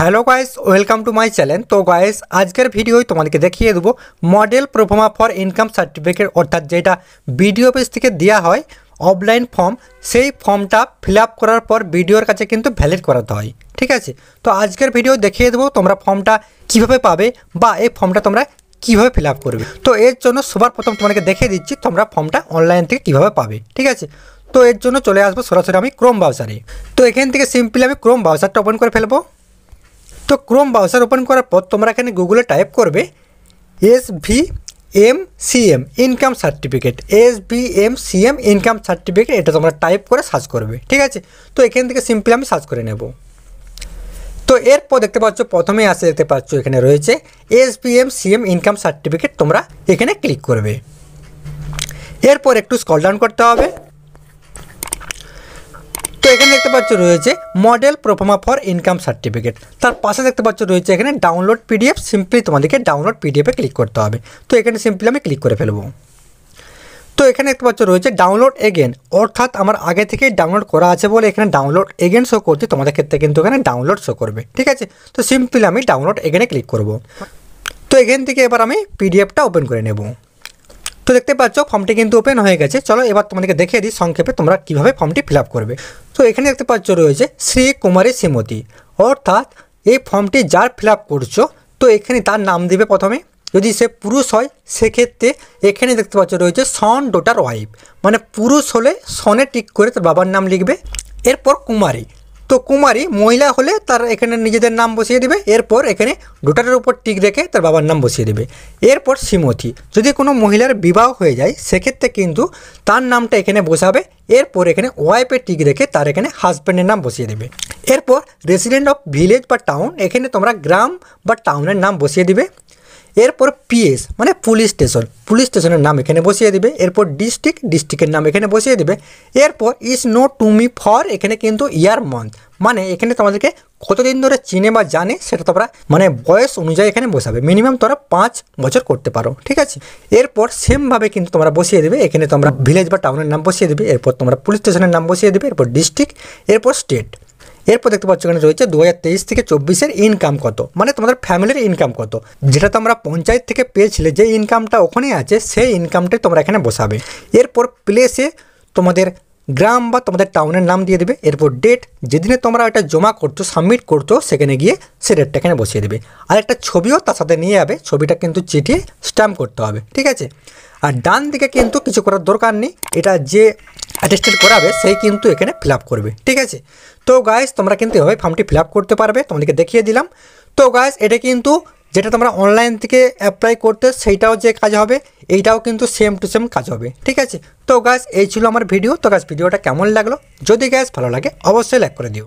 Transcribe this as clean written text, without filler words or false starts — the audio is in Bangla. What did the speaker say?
Hello guys welcome to my channel. तो गाइस आजकेर भिडियो तुम्हारे देखिए देव model proforma for income certificate अर्थात जेटा बीडीओ अफिस থেকে দেয়া হয় অফলাইন ফর্ম সেই ফর্মটা ফিল আপ করার পর বিডিওর কাছে কিন্তু ভ্যালিড করাতে হয়। ঠিক আছে, তো আজকের ভিডিও দেখিয়ে দেবো তোমরা ফর্মটা কিভাবে পাবে বা এই ফর্মটা তোমরা কিভাবে ফিল আপ করবে। তো এর জন্য সবার প্রথম তোমাদেরকে দেখিয়ে দিচ্ছি তোমরা ফর্মটা অনলাইন থেকে কিভাবে পাবে। ঠিক আছে, তো এর জন্য চলে আসবো সরাসরি আমি ক্রোম ব্রাউজারে। তো এখান থেকে সিম্পলি আমি ক্রোম ব্রাউজারটা ওপেন করে ফেলবো। तो क्रोम ब्राउजार ओपन करार पर तुम्हारा एखाने गूगले टाइप करबे SVMCM income certificate SVMCM income certificate एटा तुम्हारा टाइप करे सार्च करबे। ठीक है, तो एखान থেকে सिम्पली आमी सार्च करे नेब। तो एरपर देखते पाচ্ছ प्रथमे आसे देखते पाচ্ছ एखाने रयेछे SVMCM इनकाम सार्टिफिकेट तोमरा एखाने क्लिक करबे। एरपर एकटू स्क्रल डाउन करते होबे। तो एखाने देखते पाচ্ছ রয়েছে model proforma for income certificate, তার পাশে দেখতে পাচ্ছ রয়েছে এখানে ডাউনলোড পিডিএফ। সিম্পলি তোমাদেরকে ডাউনলোড পিডিএফে ক্লিক করতে হবে। তো এখানে সিম্পলি আমি ক্লিক করে ফেলবো। তো এখানে দেখতে পাচ্ছ রয়েছে ডাউনলোড এগেন, অর্থাৎ আমার আগে থেকেই ডাউনলোড করা আছে বলে এখানে ডাউনলোড এগেন শো করছে, তোমাদের ক্ষেত্রে কিন্তু এখানে ডাউনলোড শো করবে। ঠিক আছে, তো সিম্পলি আমি ডাউনলোড এগেনে ক্লিক করব। তো এখান থেকে এবার আমি পিডিএফটা ওপেন করে নেব। তো দেখতে পাচ্ছ ফর্মটি কিন্তু ওপেন হয়ে গেছে। চলো এবার তোমাদেরকে দেখিয়ে দিই সংক্ষেপে তোমরা কীভাবে ফর্মটি ফিল আপ করবে। তো এখানে দেখতে পাচ্ছ রয়েছে শ্রী কুমারী শ্রীমতী, অর্থাৎ এই ফর্মটি যার ফিল আপ করছো তো এখানে তার নাম দিবে প্রথমে। যদি সে পুরুষ হয় সেক্ষেত্রে এখানে দেখতে পাচ্ছ রয়েছে সন ডটার ওয়াইফ, মানে পুরুষ হলে সনে টিক করে তার বাবার নাম লিখবে। এরপর কুমারী, তো কুমারী মহিলা হলে তার এখানে নিজেদের নাম বসিয়ে দেবে। এরপর এখানে ডটারের উপর টিক রেখে তার বাবার নাম বসিয়ে দেবে। এরপর শ্রীমতী, যদি কোনো মহিলার বিবাহ হয়ে যায় সেক্ষেত্রে কিন্তু তার নামটা এখানে বসাবে। এরপর এখানে ওয়াইফের টিক রেখে তার এখানে হাজব্যান্ডের নাম বসিয়ে দেবে। এরপর রেসিডেন্ট অফ ভিলেজ বা টাউন, এখানে তোমরা গ্রাম বা টাউনের নাম বসিয়ে দিবে। এরপর পিএস মানে পুলিশ স্টেশন, পুলিশ স্টেশনের নাম এখানে বসিয়ে দিবে। এরপর ডিস্ট্রিক্টের নাম এখানে বসিয়ে দিবে। এরপর is know to me for, এখানে কিন্তু ইয়ার মান্থ, মানে এখানে তোমাদেরকে কতদিন ধরে চিনে বা জানে সেটা তোমরা মানে বয়স অনুযায়ী এখানে বসাবে। মিনিমাম তোমরা 5 বছর করতে পারো। ঠিক আছে, এরপর সেমভাবে কিন্তু তোমরা বসিয়ে দেবে। এখানে তোমরা ভিলেজ বা টাউনের নাম বসিয়ে দেবে। এরপর তোমরা পুলিশ স্টেশনের নাম বসিয়ে দেবে। এরপর ডিস্ট্রিক্ট, এরপর স্টেট। এরপর দেখতে পাচ্ছ এখানে রয়েছে 2023 থেকে 24-এর ইনকাম কত, মানে তোমাদের ফ্যামিলির ইনকাম কত, যেটা তোমরা পঞ্চায়েত থেকে পেয়েছিলে যে ইনকামটা ওখানেই আছে সেই ইনকামটাই তোমরা এখানে বসাবে। এরপর প্লেসে তোমাদের গ্রাম বা তোমাদের টাউনের নাম দিয়ে দেবে। এরপর ডেট, যেদিনে তোমরা এটা জমা করছো সাবমিট করছো সেখানে গিয়ে সে ডেটটা এখানে বসিয়ে দেবে। আর একটা ছবিও তার সাথে নিয়ে যাবে, ছবিটা কিন্তু চিঠিয়ে স্ট্যাম্প করতে হবে। ঠিক আছে, আর ডান দিকে কিন্তু কিছু করার দরকার নেই, এটা যে অ্যাটেস্টেড করাবে সেই কিন্তু এখানে ফিল আপ করবে। ঠিক আছে, তো গাইস তোমরা কিন্তু এভাবে ফর্মটি ফিল আপ করতে পারবে, তোমাদেরকে দেখিয়ে দিলাম। তো গাইস এটা কিন্তু যেটা তোমরা অনলাইন থেকে অ্যাপ্লাই করতে সেইটাও যে কাজ হবে এইটাও কিন্তু সেম টু সেম কাজ হবে। ঠিক আছে, তো গাইস এই ছিল আমার ভিডিও। তো গাইস ভিডিওটা কেমন লাগলো, যদি গাইস ভালো লাগে অবশ্যই লাইক করে দিও।